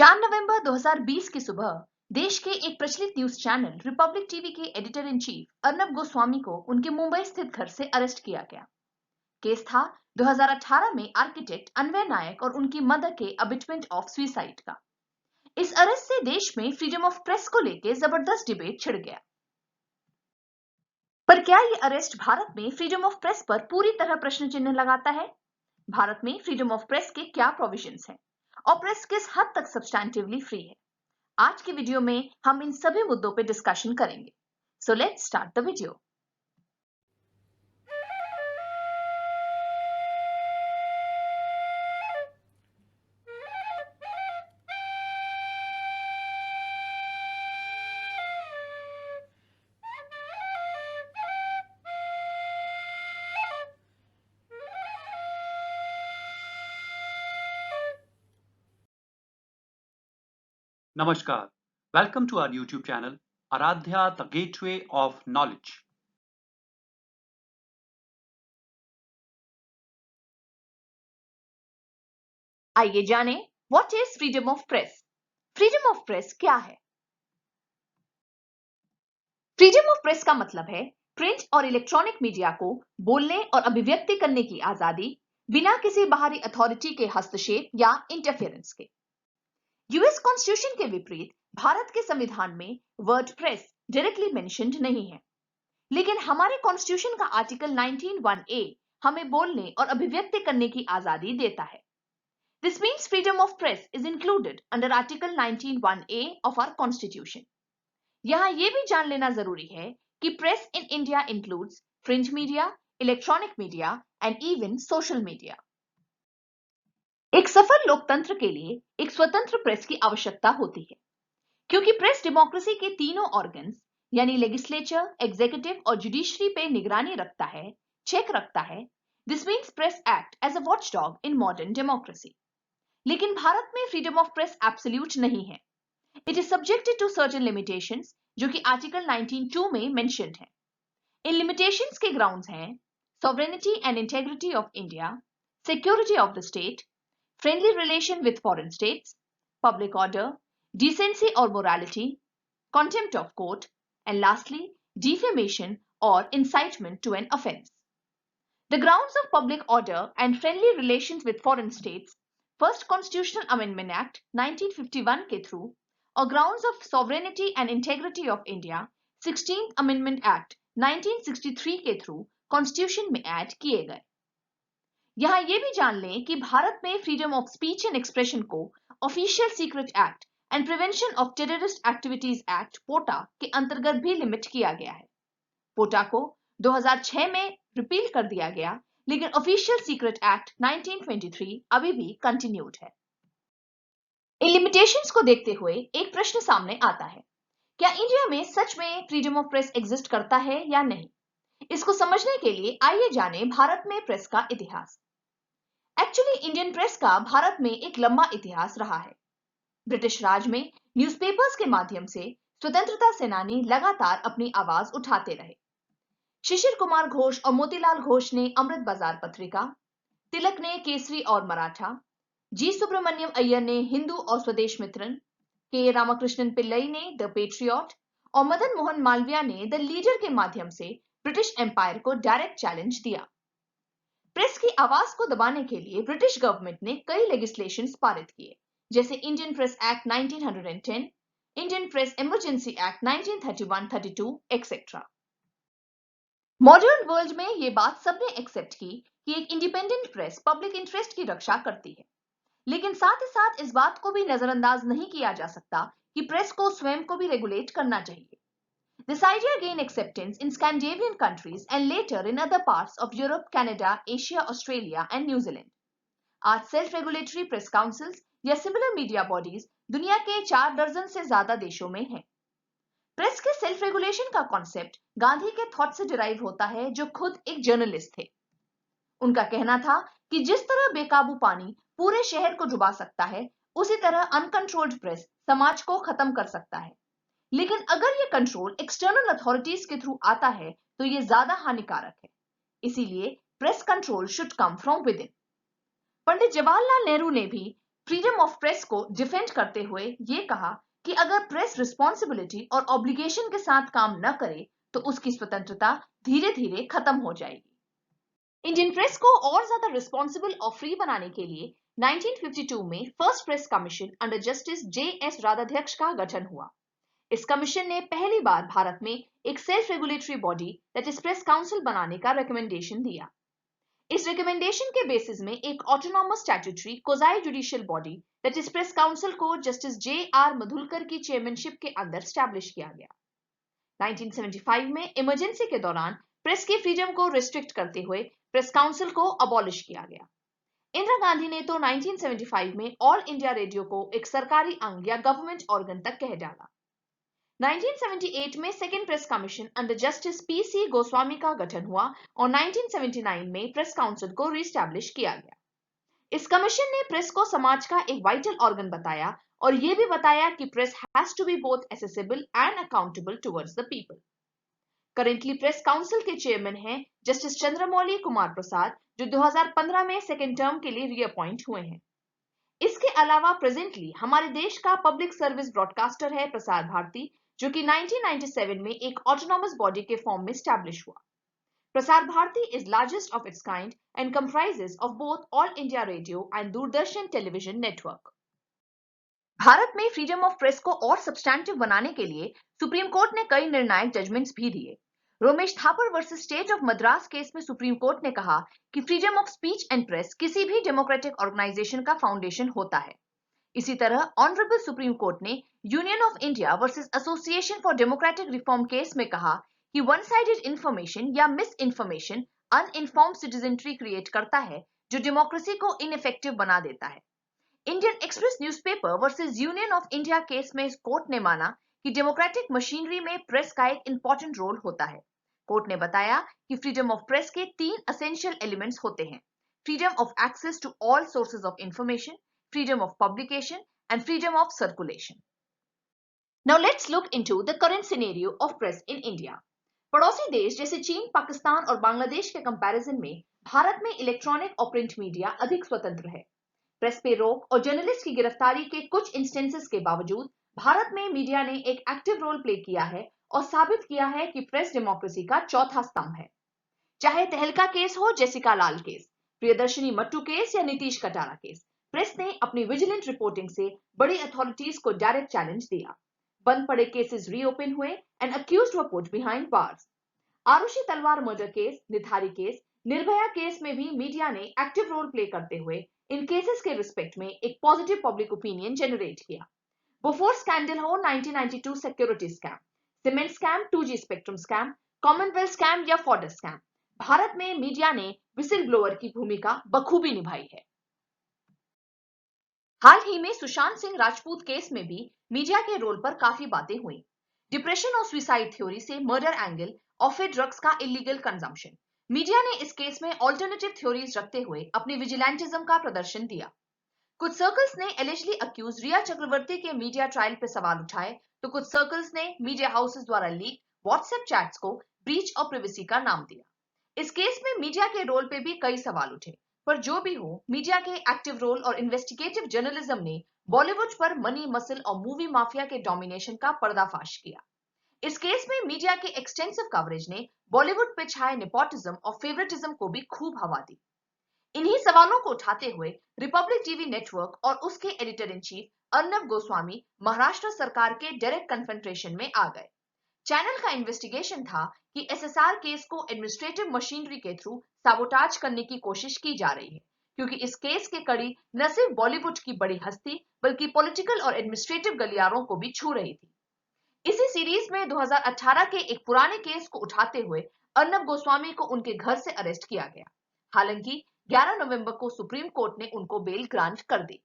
4 नवंबर 2020 की सुबह देश के एक प्रचलित न्यूज चैनल रिपब्लिक टीवी के editor in chief Arnab Goswami को उनके मुंबई स्थित घर से अरेस्ट किया गया। केस था 2018 में आर्किटेक्ट अन्वय नायक और उनकी मदर के अबिटमेंट ऑफ सुसाइड का। इस अरेस्ट से देश में फ्रीडम ऑफ प्रेस को लेकर जबरदस्त डिबेट छिड़ गया। पर क्या ये अरेस्ट भारत में फ्रीडम ऑफ प्रेस पर पूरी तरह प्रश्न चिन्ह लगाता है? भारत में फ्रीडम ऑफ प्रेस के क्या प्रोविजंस हैं और प्रेस किस हद तक सब्सटैंटिवली फ्री है? आज की वीडियो में हम इन सभी मुद्दों पे डिस्कशन करेंगे। So let's start the video. Namaskar. Welcome to our YouTube channel, Aradhya, the Gateway of Knowledge. आइए जाने what is freedom of press. Freedom of press क्या है? फ्रीडम ऑफ प्रेस का मतलब है प्रिंट और इलेक्ट्रॉनिक मीडिया को बोलने और अभिव्यक्ति करने की आजादी बिना किसी बाहरी अथॉरिटी के हस्तक्षेप या इंटरफेरेंस के। यूएस कॉन्स्टिट्यूशन के विपरीत भारत के संविधान में वर्ड प्रेस डायरेक्टली मेंशन्ड नहीं है, लेकिन हमारे कॉन्स्टिट्यूशन का आर्टिकल 19(1)(a) हमें बोलने और अभिव्यक्ति करने की आजादी देता है। This means freedom of press is included under article 19(1)(a) of our constitution. यहां यह भी जान लेना जरूरी है कि press in India includes print media, electronic media and even social media. एक सफल लोकतंत्र के लिए एक स्वतंत्र प्रेस की आवश्यकता होती है, क्योंकि प्रेस डेमोक्रेसी के तीनों ऑर्गन्स यानी लेजिस्लेचर, एग्जीक्यूटिव और जुडिशरी पे निगरानी रखता है, चेक रखता है। This means press act as a watchdog in modern democracy. लेकिन भारत में फ्रीडम ऑफ प्रेस एब्सोल्यूट नहीं है। It is subjected to certain limitations जो कि आर्टिकल 19(2) में मेंशन्ड है। इन लिमिटेशंस के ग्राउंड्स हैं sovereignty and integrity of India, security of the state, friendly relation with foreign states, public order, decency or morality, contempt of court, and lastly, defamation or incitement to an offense. The grounds of public order and friendly relations with foreign states, First Constitutional Amendment Act 1951 के through, और grounds of sovereignty and integrity of India, 16th Amendment Act 1963 के through Constitution में add किए गए। यहां यह भी जान लें कि भारत में freedom of speech and expression को official secret act and prevention of terrorist activities act POTA के अंतर्गत भी लिमिट किया गया है। पोटा को 2006 में रिपील कर दिया गया, लेकिन ऑफिशियल सीक्रेट एक्ट 1923 अभी भी कंटिन्यूड है। इन लिमिटेशंस को देखते हुए एक प्रश्न सामने आता है, क्या इंडिया में सच में फ्रीडम ऑफ प्रेस एग्जिस्ट करता है या नहीं? इसको समझने के लिए आइए जाने भारत में प्रेस का इतिहास। एक्चुअली इंडियन प्रेस का भारत में एक लंबा इतिहास रहा है। ब्रिटिश राज में न्यूज़पेपर्स के माध्यम से स्वतंत्रता सेनानी लगातार अपनी आवाज उठाते रहे। शिशिर कुमार घोष और मोतीलाल घोष ने अमृत बाजार पत्रिका, तिलक ने केसरी और मराठा, जी सुब्रमण्यम अय्यर ने हिंदू और स्वदेश मित्रन, के रामकृष्णन पिल्लई ने द पेट्रियट और मदन मोहन मालवीय ने द लीडर के माध्यम से ब्रिटिश एम्पायर को डायरेक्ट चैलेंज दिया। प्रेस की आवाज को दबाने के लिए ब्रिटिश गवर्नमेंट ने कई लेजिस्लेशंस पारित किए, जैसे Indian press act 1910, Indian press emergency act 1931-32 etcetera. Modern world में यह बात सबने एक्सेप्ट की कि एक इंडिपेंडेंट प्रेस पब्लिक इंटरेस्ट की रक्षा करती है, लेकिन साथ ही साथ इस बात को भी नजरअंदाज नहीं किया जा सकता कि प्रेस को स्वयं को भी रेगुलेट करना चाहिए। This idea gained acceptance in Scandinavian countries and later in other parts of Europe, Canada, Asia, Australia and New Zealand. आज self-regulatory press councils या similar media bodies दुनिया के 4 दर्जन से ज्यादा देशों में हैं। प्रेस के सेल्फ रेगुलेशन का कॉन्सेप्ट गांधी के थॉट से डिराइव होता है, जो खुद एक जर्नलिस्ट थे। उनका कहना था कि जिस तरह बेकाबू पानी पूरे शहर को डुबा सकता है, उसी तरह अनकंट्रोल्ड प्रेस समाज को खत्म कर सकता है। लेकिन अगर यह कंट्रोल एक्सटर्नल अथॉरिटीज के थ्रू आता है तो यह ज्यादा हानिकारक है। इसीलिए press control should come from within. Pandit Jawaharlal Nehru ने भी फ्रीडम ऑफ प्रेस को डिफेंड करते हुए ये कहा कि अगर प्रेस रिस्पॉन्सिबिलिटी और ऑब्लिगेशन के साथ काम न करे तो उसकी स्वतंत्रता धीरे धीरे खत्म हो जाएगी। इंडियन प्रेस को और ज्यादा रिस्पॉन्सिबल और फ्री बनाने के लिए 1952 में first press commission under justice J S. Rajadhyaksha का गठन हुआ। इस कमीशन ने पहली बार भारत में एक self regulatory body that is press council बनाने का रिकमेंडेशन दिया। इस रिकमेंडेशन के बेसिस में एक autonomous statutory quasi judicial body that is press council को जस्टिस जे.आर. मधुलकर की चेयरमैनशिप के अंदर स्टैब्लिश किया गया। 1975 में इमरजेंसी के दौरान प्रेस की फ्रीडम को रिस्ट्रिक्ट करते हुए प्रेस काउंसिल को अबॉलिश किया गया। इंदिरा गांधी ने तो 1975 में ऑल इंडिया रेडियो को एक सरकारी अंग या गवर्नमेंट ऑर्गन तक कह डाला। 1978 में second press commission under justice PC. Goswami का गठन हुआ और 1979 में प्रेस काउंसिल को रीस्टैब्लिश किया गया। इस कमीशन ने प्रेस को समाज का एक वाइटल ऑर्गन बताया और यह भी बताया कि press has to be both accessible and accountable towards the people. Currently press council के चेयरमैन हैं जस्टिस चंद्रमौली कुमार प्रसाद, जो 2015 में सेकेंड टर्म के लिए रीअपॉइंट हुए हैं। इसके अलावा प्रेजेंटली हमारे देश का पब्लिक सर्विस ब्रॉडकास्टर है प्रसार भारती, जो कि 1997 में एक ऑटोनॉमस बॉडी के फॉर्म में स्टैब्लिश हुआ। Prasar Bharati is largest of its kind and comprises of both All India Radio and Doordarshan television network. Bharat में फ्रीडम ऑफ प्रेस को और सब्सटैंटिव बनाने के लिए सुप्रीम कोर्ट ने कई निर्णायक जजमेंट्स भी दिए। Romesh Thapar versus state of Madras case में सुप्रीम कोर्ट ने कहा कि freedom of speech and press किसी भी डेमोक्रेटिक ऑर्गेनाइजेशन का फाउंडेशन होता है। इसी तरह ऑनरेबल सुप्रीम कोर्ट ने union of India versus association for democratic reform case में कहा कि वन साइडेड इंफॉर्मेशन या miss information uninformed citizenry create करता है, जो डेमोक्रेसी को इनइफेक्टिव बना देता है। Indian express newspaper versus union of India case में कोर्ट ने माना कि डेमोक्रेटिक मशीनरी में प्रेस का एक इंपॉर्टेंट रोल होता है। कोर्ट ने बताया कि फ्रीडम ऑफ प्रेस के 3 एसेंशियल एलिमेंट्स होते हैं: freedom of access to all sources of information, freedom of publication, and freedom of circulation. Now let's look into the current scenario of press in India. पड़ोसी देश जैसे चीन, पाकिस्तान और बांग्लादेश के comparison में भारत में इलेक्ट्रॉनिक और प्रिंट मीडिया अधिक स्वतंत्र है। प्रेस पे रोक और जर्नलिस्ट की गिरफ्तारी के कुछ इंस्टेंसेस के बावजूद भारत में मीडिया ने एक एक्टिव रोल प्ले किया है और साबित किया है कि प्रेस डेमोक्रेसी का चौथा स्तंभ है। चाहे तहलका केस हो, जेसिका लाल केस, प्रियदर्शनी मट्टू केस या नीतीश कटारा केस, प्रेस ने अपनी विजिलेंट रिपोर्टिंग से बड़ी अथॉरिटीज को डायरेक्ट चैलेंज दिया। बंद पड़े केसेस रीओपन हुए and accused were put behind bars. Aarushi Talwar murder case, Nithari case, Nirbhaya case में भी मीडिया ने एक्टिव रोल प्ले करते हुए इन केसेस के रिस्पेक्ट में एक पॉजिटिव पब्लिक ओपिनियन जनरेट किया। बोफोर्स स्कैंडल हो, 1992 security scam, cement scam, 2G spectrum scam, Commonwealth scam या फॉर्डर स्कैम, भारत में मीडिया ने विसिल ब्लोअर की भूमिका बखूबी निभाई है। हाल ही में सुशांत सिंह राजपूत केस में भी मीडिया के रोल पर काफी बातें हुई। डिप्रेशन और सुसाइड थ्योरी से मर्डर एंगल और फिर ड्रग्स का इलीगल कंजम्पशन, मीडिया ने इस केस में ऑल्टरनेटिव थ्योरीज रखते हुए अपनी विजिलेंटिज्म का प्रदर्शन दिया। कुछ सर्कल्स ने एलिजिडली अक्यूज रिया चक्रवर्ती के मीडिया ट्रायल पर सवाल उठाए, तो कुछ सर्कल्स ने मीडिया हाउसेस द्वारा लीक व्हाट्सएप चैट्स को ब्रीच ऑफ प्रिवेसी का नाम दिया। इस केस में मीडिया के रोल पे भी कई सवाल उठे, पर जो भी हो, मीडिया के एक्टिव रोल और इन्वेस्टिगेटिव जर्नलिज्म ने बॉलीवुड पर मनी, मसल और मूवी माफिया के डोमिनेशन का पर्दाफाश किया। इस केस में मीडिया के एक्सटेंसिव कवरेज ने बॉलीवुड पे छाए नेपोटिज्म और फेवरेटिज्म को भी खूब हवा दी। इन्हीं सवालों को उठाते हुए रिपब्लिक टीवी नेटवर्क और उसके editor in chief Arnab Goswami Maharashtra सरकार के डायरेक्ट कन्फ्रंटेशन में आ गए। चैनल का इन्वेस्टिगेशन था कि एसएसआर केस को एडमिनिस्ट्रेटिव मशीनरी के थ्रू साबोटाज करने की कोशिश की जा रही है, क्योंकि इस केस के कड़ी न सिर्फ बॉलीवुड की बड़ी हस्ती बल्कि पॉलिटिकल और एडमिनिस्ट्रेटिव गलियारों को भी छू रही थी। इसी सीरीज में 2018 के एक पुराने केस को उठाते हुए अर्नब गोस्वामी को उनके घर से अरेस्ट किया गया। हालांकि 11 नवंबर को सुप्रीम कोर्ट ने उनको बेल ग्रांट कर दी।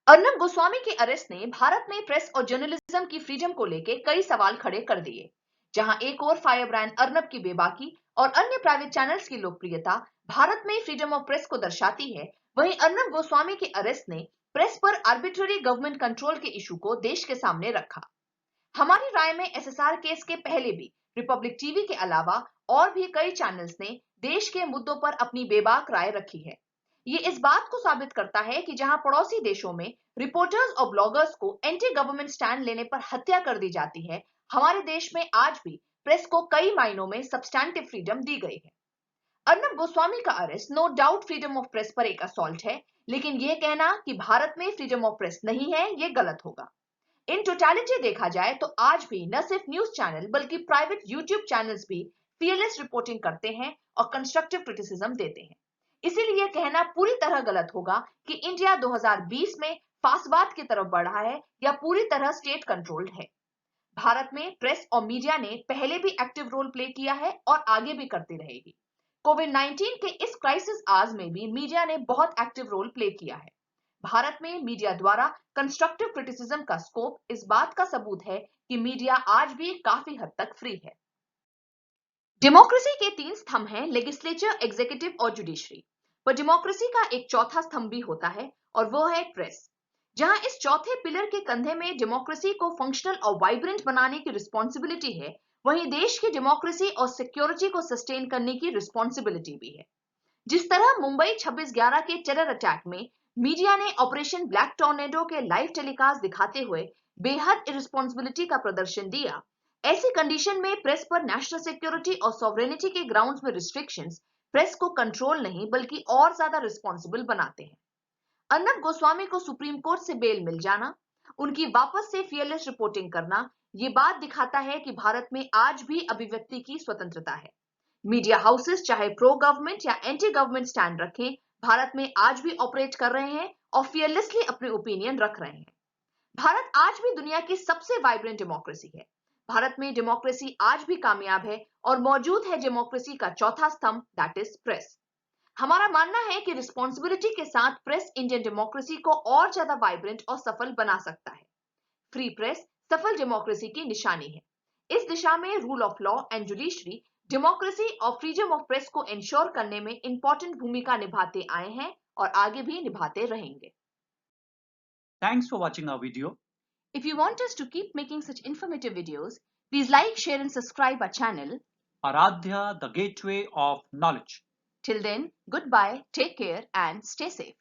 अर्नब गोस्वामी के अरेस्ट ने भारत में प्रेस और जर्नलिज्म की फ्रीडम को लेकर कई सवाल खड़े कर दिए। जहां एक और फायर ब्रांड अर्नब की बेबाकी और अन्य प्राइवेट चैनल्स की लोकप्रियता भारत में फ्रीडम ऑफ प्रेस को दर्शाती है, वहीं अर्नब गोस्वामी के अरेस्ट ने प्रेस पर आर्बिट्ररी गवर्नमेंट कंट्रोल के इशू को देश के सामने रखा। हमारी राय में एसएसआर केस के पहले भी रिपब्लिक टीवी के अलावा और भी कई चैनल्स ने देश के मुद्दों पर अपनी बेबाक राय रखी है। ये इस बात को साबित करता है कि जहां पड़ोसी देशों में रिपोर्टर्स और ब्लॉगर्स को एंटी गवर्नमेंट स्टैंड लेने पर हत्या कर दी जाती है, हमारे देश में आज भी प्रेस को कई मायनों में सब्सटैंटिव फ्रीडम दी गई है। अर्नब गोस्वामी का arrest no doubt freedom of press पर एक असॉल्ट है, लेकिन यह कहना कि भारत में फ्रीडम ऑफ प्रेस नहीं है, यह गलत होगा। इन टोटलिटी देखा जाए तो आज भी न सिर्फ न्यूज चैनल बल्कि प्राइवेट यूट्यूब चैनल्स भी फियरलेस रिपोर्टिंग करते हैं और कंस्ट्रक्टिव क्रिटिसिज्म देते हैं। इसीलिए कहना पूरी तरह गलत होगा कि इंडिया 2020 में फासवाद की तरफ बढ़ा है या पूरी तरह स्टेट कंट्रोल्ड है। भारत में प्रेस और मीडिया ने पहले भी एक्टिव रोल प्ले किया है और आगे भी करती रहेगी। कोविड-19 के इस क्राइसिस आज में भी मीडिया ने बहुत एक्टिव रोल प्ले किया है। भारत में मीडिया द्वारा कंस्ट्रक्टिव क्रिटिसिज्म का स्कोप इस बात का सबूत है कि मीडिया आज भी काफी हद तक फ्री है। डेमोक्रेसी के 3 स्तंभ हैं, लेजिस्लेचर, एग्जीक्यूटिव और जुडिशरी। पर डेमोक्रेसी का एक चौथा स्तंभ भी होता है और वो है प्रेस। जहां इस चौथे पिलर के कंधे में डेमोक्रेसी को फंक्शनल और वाइब्रेंट बनाने की रिस्पॉन्सिबिलिटी है, वहीं देश की डेमोक्रेसी और सिक्योरिटी को सस्टेन करने की रिस्पॉन्सिबिलिटी भी है। जिस तरह मुंबई 26/11 के टेरर अटैक में मीडिया ने ऑपरेशन ब्लैक टॉर्नेडो के लाइव टेलीकास्ट दिखाते हुए बेहद इररिस्पॉन्सिबिलिटी का प्रदर्शन दिया, ऐसी कंडीशन में प्रेस पर नेशनल सिक्योरिटी और सॉवरेनिटी के ग्राउंड्स में रिस्ट्रिक्शंस प्रेस को कंट्रोल नहीं बल्कि और ज्यादा रिस्पॉन्सिबल बनाते हैं। अर्नब गोस्वामी को सुप्रीम कोर्ट से बेल मिल जाना, उनकी वापस से फियरलेस रिपोर्टिंग करना, ये बात दिखाता है कि भारत में आज भी अभिव्यक्ति की स्वतंत्रता है। मीडिया हाउसेस चाहे प्रो गवर्नमेंट या एंटी गवर्नमेंट स्टैंड रखें, भारत में आज भी ऑपरेट कर रहे हैं और फियरलेसली अपने ओपिनियन रख रहे हैं। भारत आज भी दुनिया की सबसे वाइब्रेंट डेमोक्रेसी है। भारत में डेमोक्रेसी आज भी कामयाब है और मौजूद है डेमोक्रेसी का चौथा स्तंभ, दैट इज प्रेस। हमारा मानना है कि रिस्पॉन्सिबिलिटी के साथ प्रेस इंडियन डेमोक्रेसी को और ज्यादा वाइब्रेंट और सफल बना सकता है। फ्री प्रेस सफल डेमोक्रेसी की निशानी है। इस दिशा में rule of law and judiciary democracy और फ्रीडम ऑफ प्रेस को इंश्योर करने में इंपॉर्टेंट भूमिका निभाते आए हैं और आगे भी निभाते रहेंगे। Thanks for watching our video. If you want us to keep making such informative videos, please like, share and subscribe our channel. Aradhya, the gateway of knowledge. Till then, goodbye, take care and stay safe.